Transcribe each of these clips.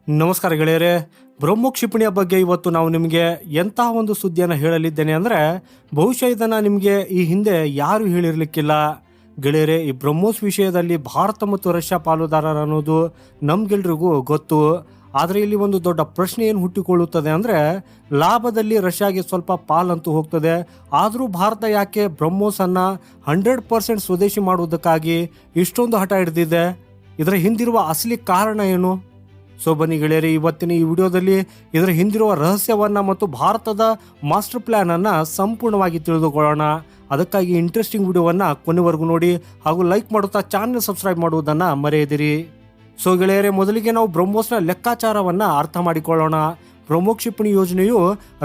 ನಮಸ್ಕಾರ ಗೆಳೆಯರೆ. ಬ್ರಹ್ಮೋ ಕ್ಷಿಪಣಿಯ ಬಗ್ಗೆ ಇವತ್ತು ನಾವು ನಿಮಗೆ ಎಂತಹ ಒಂದು ಸುದ್ದಿಯನ್ನು ಹೇಳಲಿದ್ದೇನೆ ಅಂದರೆ ಬಹುಶಃ ಇದನ್ನು ನಿಮಗೆ ಈ ಹಿಂದೆ ಯಾರು ಹೇಳಿರಲಿಕ್ಕಿಲ್ಲ ಗೆಳೆಯರೆ. ಈ ಬ್ರಹ್ಮೋಸ್ ವಿಷಯದಲ್ಲಿ ಭಾರತ ಮತ್ತು ರಷ್ಯಾ ಪಾಲುದಾರರು ಅನ್ನೋದು ನಮ್ಗೆಲ್ರಿಗೂ ಗೊತ್ತು. ಆದರೆ ಇಲ್ಲಿ ಒಂದು ದೊಡ್ಡ ಪ್ರಶ್ನೆ ಏನು ಹುಟ್ಟಿಕೊಳ್ಳುತ್ತದೆ ಅಂದರೆ ಲಾಭದಲ್ಲಿ ರಷ್ಯಾಗೆ ಸ್ವಲ್ಪ ಪಾಲಂತೂ ಹೋಗ್ತದೆ. ಆದರೂ ಭಾರತ ಯಾಕೆ ಬ್ರಹ್ಮೋಸನ್ನು 100% ಸ್ವದೇಶಿ ಮಾಡುವುದಕ್ಕಾಗಿ ಇಷ್ಟೊಂದು ಹಠ ಹಿಡಿದಿದೆ? ಇದರ ಹಿಂದಿರುವ ಅಸಲಿ ಕಾರಣ ಏನು? ಸೊ ಬನ್ನಿ ಗೆಳೆಯರೆ, ಇವತ್ತಿನ ಈ ವಿಡಿಯೋದಲ್ಲಿ ಇದರ ಹಿಂದಿರುವ ರಹಸ್ಯವನ್ನ ಮತ್ತು ಭಾರತದ ಮಾಸ್ಟರ್ ಪ್ಲಾನ್ ಅನ್ನ ಸಂಪೂರ್ಣವಾಗಿ ತಿಳಿದುಕೊಳ್ಳೋಣ. ಅದಕ್ಕಾಗಿ ಇಂಟ್ರೆಸ್ಟಿಂಗ್ ವಿಡಿಯೋವನ್ನ ಕೊನೆವರೆಗೂ ನೋಡಿ ಹಾಗೂ ಲೈಕ್ ಮಾಡುತ್ತಾ ಚಾನೆಲ್ ಸಬ್ಸ್ಕ್ರೈಬ್ ಮಾಡುವುದನ್ನ ಮರೆಯದಿರಿ. ಸೊ ಗೆಳೆಯರೆ, ಮೊದಲಿಗೆ ನಾವು ಬ್ರಹ್ಮೋಸ್ನ ಲೆಕ್ಕಾಚಾರವನ್ನ ಅರ್ಥ ಮಾಡಿಕೊಳ್ಳೋಣ. ಬ್ರಹ್ಮೋ ಕ್ಷಿಪಣಿ ಯೋಜನೆಯು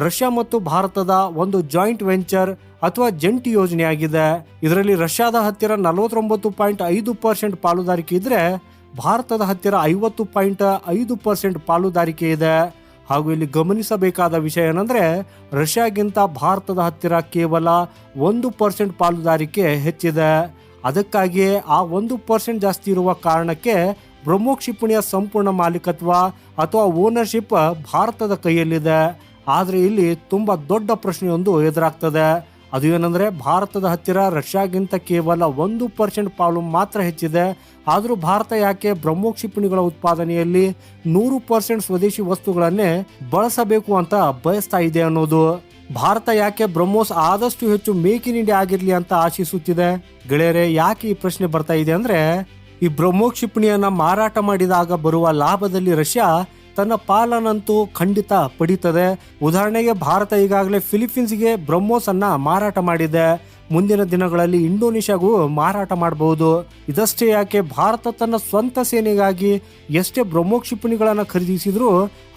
ರಷ್ಯಾ ಮತ್ತು ಭಾರತದ ಒಂದು ಜಾಯಿಂಟ್ ವೆಂಚರ್ ಅಥವಾ ಜಂಟಿ ಯೋಜನೆಯಾಗಿದೆ. ಇದರಲ್ಲಿ ರಷ್ಯಾದ ಹತ್ತಿರ 49.5% ಪಾಲುದಾರಿಕೆ ಇದ್ರೆ ಭಾರತದ ಹತ್ತಿರ 50.5% ಪಾಲುದಾರಿಕೆ ಇದೆ. ಹಾಗೂ ಇಲ್ಲಿ ಗಮನಿಸಬೇಕಾದ ವಿಷಯ ಏನಂದ್ರೆ ರಷ್ಯಾಗಿಂತ ಭಾರತದ ಹತ್ತಿರ ಕೇವಲ 1% ಪಾಲುದಾರಿಕೆ ಹೆಚ್ಚಿದೆ. ಅದಕ್ಕಾಗಿಯೇ ಆ 1% ಜಾಸ್ತಿ ಇರುವ ಕಾರಣಕ್ಕೆ ಬ್ರಹ್ಮೋ ಕ್ಷಿಪಣಿಯ ಸಂಪೂರ್ಣ ಮಾಲೀಕತ್ವ ಅಥವಾ ಓನರ್ಶಿಪ್ ಭಾರತದ ಕೈಯಲ್ಲಿದೆ. ಆದರೆ ಇಲ್ಲಿ ತುಂಬಾ ದೊಡ್ಡ ಪ್ರಶ್ನೆಯೊಂದು ಎದುರಾಗ್ತದೆ. ಅದು ಏನಂದ್ರೆ ಭಾರತದ ಹತ್ತಿರ ರಷ್ಯಾಗಿಂತ ಕೇವಲ 1% ಪಾಲು ಮಾತ್ರ ಹೆಚ್ಚಿದೆ. ಆದರೂ ಭಾರತ ಯಾಕೆ ಬ್ರಹ್ಮೋ ಕ್ಷಿಪಣಿಗಳ ಉತ್ಪಾದನೆಯಲ್ಲಿ 100% ಸ್ವದೇಶಿ ವಸ್ತುಗಳನ್ನೇ ಬಳಸಬೇಕು ಅಂತ ಬಯಸ್ತಾ ಇದೆ ಅನ್ನೋದು. ಭಾರತ ಯಾಕೆ ಬ್ರಹ್ಮೋಸ್ ಆದಷ್ಟು ಹೆಚ್ಚು ಮೇಕ್ ಇನ್ ಇಂಡಿಯಾ ಆಗಿರ್ಲಿ ಅಂತ ಆಶಿಸುತ್ತಿದೆ? ಗೆಳೆಯರೆ, ಯಾಕೆ ಈ ಪ್ರಶ್ನೆ ಬರ್ತಾ ಇದೆ ಅಂದ್ರೆ ಈ ಬ್ರಹ್ಮೋ ಕ್ಷಿಪಣಿಯನ್ನ ಮಾರಾಟ ಮಾಡಿದಾಗ ಬರುವ ಲಾಭದಲ್ಲಿ ರಷ್ಯಾ ತನ್ನ ಪಾಲನಂತೂ ಖಂಡಿತ ಪಡೀತದೆ. ಉದಾಹರಣೆಗೆ ಭಾರತ ಈಗಾಗಲೇ ಫಿಲಿಪೀನ್ಸ್ಗೆ ಬ್ರಹ್ಮೋಸ್ ಅನ್ನ ಮಾರಾಟ ಮಾಡಿದೆ. ಮುಂದಿನ ದಿನಗಳಲ್ಲಿ ಇಂಡೋನೇಷ್ಯಾಗೂ ಮಾರಾಟ ಮಾಡಬಹುದು. ಇದಷ್ಟೇ ಯಾಕೆ, ಭಾರತ ತನ್ನ ಸ್ವಂತ ಸೇನೆಗಾಗಿ ಎಷ್ಟೇ ಬ್ರಹ್ಮೋ ಕ್ಷಿಪಣಿಗಳನ್ನು ಖರೀದಿಸಿದ್ರು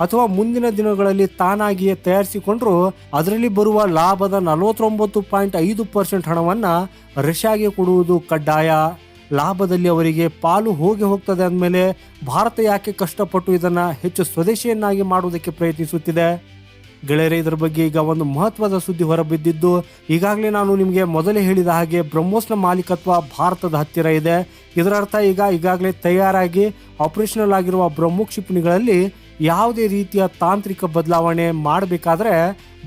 ಅಥವಾ ಮುಂದಿನ ದಿನಗಳಲ್ಲಿ ತಾನಾಗಿಯೇ ತಯಾರಿಸಿಕೊಂಡ್ರು ಅದರಲ್ಲಿ ಬರುವ ಲಾಭದ 49.5% ಹಣವನ್ನ ರಷ್ಯಾಗೆ ಕೊಡುವುದು ಕಡ್ಡಾಯ. ಲಾಭದಲ್ಲಿ ಅವರಿಗೆ ಪಾಲು ಹೋಗ್ತದೆ ಅಂದಮೇಲೆ ಭಾರತ ಯಾಕೆ ಕಷ್ಟಪಟ್ಟು ಇದನ್ನ ಹೆಚ್ಚು ಸ್ವದೇಶಿಯನ್ನಾಗಿ ಮಾಡುವುದಕ್ಕೆ ಪ್ರಯತ್ನಿಸುತ್ತಿದೆ? ಗೆಳೆಯರೆ, ಇದರ ಬಗ್ಗೆ ಈಗ ಒಂದು ಮಹತ್ವದ ಸುದ್ದಿ ಹೊರಬಿದ್ದಿದ್ದು, ಈಗಾಗಲೇ ನಾನು ನಿಮಗೆ ಮೊದಲೇ ಹೇಳಿದ ಹಾಗೆ ಬ್ರಹ್ಮೋಸ್ನ ಮಾಲೀಕತ್ವ ಭಾರತದ ಹತ್ತಿರ ಇದೆ. ಇದರ ಅರ್ಥ ಈಗಾಗಲೇ ತಯಾರಾಗಿ ಆಪರೇಷನಲ್ ಆಗಿರುವ ಬ್ರಹ್ಮೋ ಕ್ಷಿಪಣಿಗಳಲ್ಲಿ ಯಾವುದೇ ರೀತಿಯ ತಾಂತ್ರಿಕ ಬದಲಾವಣೆ ಮಾಡಬೇಕಾದ್ರೆ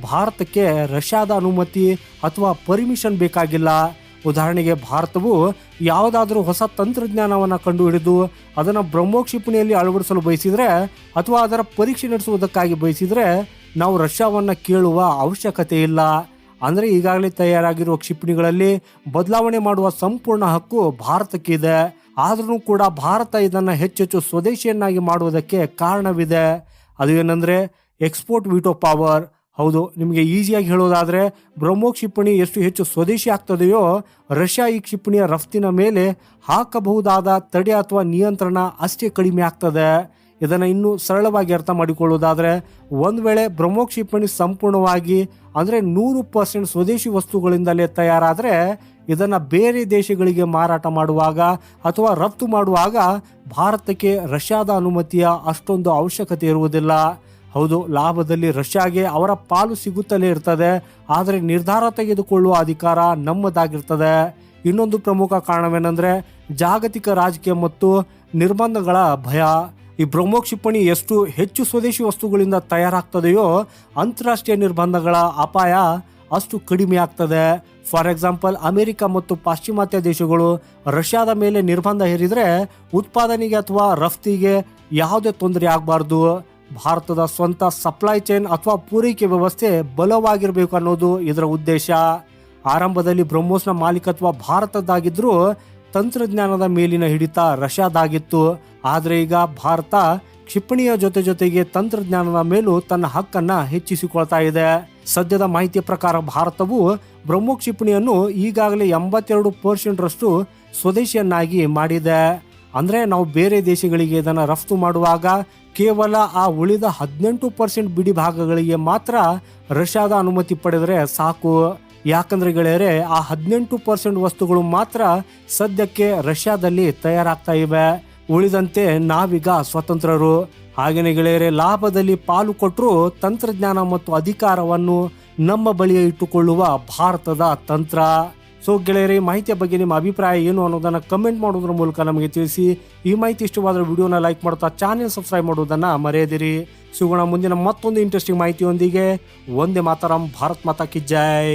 ಭಾರತಕ್ಕೆ ರಷ್ಯಾದ ಅನುಮತಿ ಅಥವಾ ಪರ್ಮಿಷನ್ ಬೇಕಾಗಿಲ್ಲ. ಉದಾಹರಣೆಗೆ ಭಾರತವು ಯಾವುದಾದ್ರೂ ಹೊಸ ತಂತ್ರಜ್ಞಾನವನ್ನು ಕಂಡುಹಿಡಿದು ಅದನ್ನು ಬ್ರಹ್ಮೋ ಕ್ಷಿಪಣಿಯಲ್ಲಿ ಅಳವಡಿಸಲು ಬಯಸಿದರೆ ಅಥವಾ ಅದರ ಪರೀಕ್ಷೆ ನಡೆಸುವುದಕ್ಕಾಗಿ ಬಯಸಿದರೆ ನಾವು ರಷ್ಯಾವನ್ನು ಕೇಳುವ ಅವಶ್ಯಕತೆ ಇಲ್ಲ. ಅಂದರೆ ಈಗಾಗಲೇ ತಯಾರಾಗಿರುವ ಕ್ಷಿಪಣಿಗಳಲ್ಲಿ ಬದಲಾವಣೆ ಮಾಡುವ ಸಂಪೂರ್ಣ ಹಕ್ಕು ಭಾರತಕ್ಕಿದೆ. ಆದ್ರೂ ಕೂಡ ಭಾರತ ಇದನ್ನು ಹೆಚ್ಚೆಚ್ಚು ಸ್ವದೇಶಿಯನ್ನಾಗಿ ಮಾಡುವುದಕ್ಕೆ ಕಾರಣವಿದೆ. ಅದು ಏನಂದರೆ ಎಕ್ಸ್ಪೋರ್ಟ್ ವಿಟೋ ಪವರ್. ಹೌದು, ನಿಮಗೆ ಈಸಿಯಾಗಿ ಹೇಳೋದಾದರೆ ಬ್ರಹ್ಮೋ ಕ್ಷಿಪಣಿ ಎಷ್ಟು ಹೆಚ್ಚು ಸ್ವದೇಶಿ ಆಗ್ತದೆಯೋ ರಷ್ಯಾ ಈ ಕ್ಷಿಪಣಿಯ ರಫ್ತಿನ ಮೇಲೆ ಹಾಕಬಹುದಾದ ತಡೆ ಅಥವಾ ನಿಯಂತ್ರಣ ಅಷ್ಟೇ ಕಡಿಮೆ ಆಗ್ತದೆ. ಇದನ್ನು ಇನ್ನೂ ಸರಳವಾಗಿ ಅರ್ಥ ಮಾಡಿಕೊಳ್ಳೋದಾದರೆ ಒಂದು ವೇಳೆ ಬ್ರಹ್ಮೋ ಕ್ಷಿಪಣಿ ಸಂಪೂರ್ಣವಾಗಿ ಅಂದರೆ 100% ಸ್ವದೇಶಿ ವಸ್ತುಗಳಿಂದಲೇ ತಯಾರಾದರೆ ಇದನ್ನು ಬೇರೆ ದೇಶಗಳಿಗೆ ಮಾರಾಟ ಮಾಡುವಾಗ ಅಥವಾ ರಫ್ತು ಮಾಡುವಾಗ ಭಾರತಕ್ಕೆ ರಷ್ಯಾದ ಅನುಮತಿಯ ಅಷ್ಟೊಂದು ಅವಶ್ಯಕತೆ ಇರುವುದಿಲ್ಲ. ಹೌದು, ಲಾಭದಲ್ಲಿ ರಷ್ಯಾಗೆ ಅವರ ಪಾಲು ಸಿಗುತ್ತಲೇ ಇರ್ತದೆ, ಆದರೆ ನಿರ್ಧಾರ ತೆಗೆದುಕೊಳ್ಳುವ ಅಧಿಕಾರ ನಮ್ಮದಾಗಿರ್ತದೆ. ಇನ್ನೊಂದು ಪ್ರಮುಖ ಕಾರಣವೇನೆಂದರೆ ಜಾಗತಿಕ ರಾಜಕೀಯ ಮತ್ತು ನಿರ್ಬಂಧಗಳ ಭಯ. ಈ ಬ್ರಹ್ಮೋ ಕ್ಷಿಪಣಿ ಎಷ್ಟು ಹೆಚ್ಚು ಸ್ವದೇಶಿ ವಸ್ತುಗಳಿಂದ ತಯಾರಾಗ್ತದೆಯೋ ಅಂತಾರಾಷ್ಟ್ರೀಯ ನಿರ್ಬಂಧಗಳ ಅಪಾಯ ಅಷ್ಟು ಕಡಿಮೆ ಆಗ್ತದೆ. ಫಾರ್ ಎಕ್ಸಾಂಪಲ್, ಅಮೆರಿಕ ಮತ್ತು ಪಾಶ್ಚಿಮಾತ್ಯ ದೇಶಗಳು ರಷ್ಯಾದ ಮೇಲೆ ನಿರ್ಬಂಧ ಹೇರಿದರೆ ಉತ್ಪಾದನೆಗೆ ಅಥವಾ ರಫ್ತಿಗೆ ಯಾವುದೇ ತೊಂದರೆ ಆಗಬಾರ್ದು. ಭಾರತದ ಸ್ವಂತ ಸಪ್ಲೈ ಚೈನ್ ಅಥವಾ ಪೂರೈಕೆ ವ್ಯವಸ್ಥೆ ಬಲವಾಗಿರಬೇಕು ಅನ್ನೋದು ಇದರ ಉದ್ದೇಶ. ಆರಂಭದಲ್ಲಿ ಬ್ರಹ್ಮೋಸ್ನ ಮಾಲೀಕತ್ವ ಭಾರತದ್ದಾಗಿದ್ರೂ ತಂತ್ರಜ್ಞಾನದ ಮೇಲಿನ ಹಿಡಿತ ರಷ್ಯಾದಾಗಿತ್ತು. ಆದರೆ ಈಗ ಭಾರತ ಕ್ಷಿಪಣಿಯ ಜೊತೆಗೆ ತಂತ್ರಜ್ಞಾನದ ಮೇಲೂ ತನ್ನ ಹಕ್ಕನ್ನು ಹೆಚ್ಚಿಸಿಕೊಳ್ತಾ ಇದೆ. ಸದ್ಯದ ಮಾಹಿತಿಯ ಪ್ರಕಾರ ಭಾರತವು ಬ್ರಹ್ಮೋ ಕ್ಷಿಪಣಿಯನ್ನು ಈಗಾಗಲೇ 82% ಸ್ವದೇಶಿಯನ್ನಾಗಿ ಮಾಡಿದೆ. ಅಂದರೆ ನಾವು ಬೇರೆ ದೇಶಗಳಿಗೆ ಇದನ್ನು ರಫ್ತು ಮಾಡುವಾಗ ಕೇವಲ ಆ ಉಳಿದ 18% ಬಿಡಿ ಭಾಗಗಳಿಗೆ ಮಾತ್ರ ರಷ್ಯಾದ ಅನುಮತಿ ಪಡೆದರೆ ಸಾಕು. ಯಾಕಂದ್ರೆ ಗೆಳೆಯರೆ, ಆ 18% ವಸ್ತುಗಳು ಮಾತ್ರ ಸದ್ಯಕ್ಕೆ ರಷ್ಯಾದಲ್ಲಿ ತಯಾರಾಗ್ತಾ ಇವೆ. ಉಳಿದಂತೆ ನಾವೀಗ ಸ್ವತಂತ್ರರು. ಹಾಗೆಯೇ ಗೆಳೆಯರೆ, ಲಾಭದಲ್ಲಿ ಪಾಲು ಕೊಟ್ಟರು ತಂತ್ರಜ್ಞಾನ ಮತ್ತು ಅಧಿಕಾರವನ್ನು ನಮ್ಮ ಬಳಿಯೇ ಇಟ್ಟುಕೊಳ್ಳುವ ಭಾರತದ ತಂತ್ರ. ಸೊ ಗೆಳೆಯರಿ, ಮಾಹಿತಿಯ ಬಗ್ಗೆ ನಿಮ್ಮ ಅಭಿಪ್ರಾಯ ಏನು ಅನ್ನೋದನ್ನು ಕಮೆಂಟ್ ಮಾಡೋದ್ರ ಮೂಲಕ ನಮಗೆ ತಿಳಿಸಿ. ಈ ಮಾಹಿತಿ ಇಷ್ಟವಾದರೆ ವಿಡಿಯೋನ ಲೈಕ್ ಮಾಡ್ತಾ ಚಾನೆಲ್ ಸಬ್ಸ್ಕ್ರೈಬ್ ಮಾಡೋದನ್ನು ಮರೆಯದಿರಿ. ಸಿಗೋಣ ಮುಂದಿನ ಮತ್ತೊಂದು ಇಂಟ್ರೆಸ್ಟಿಂಗ್ ಮಾಹಿತಿಯೊಂದಿಗೆ. ವಂದೇ ಮಾತರಂ. ಭಾರತ್ ಮಾತಾ ಕಿ ಜೈ.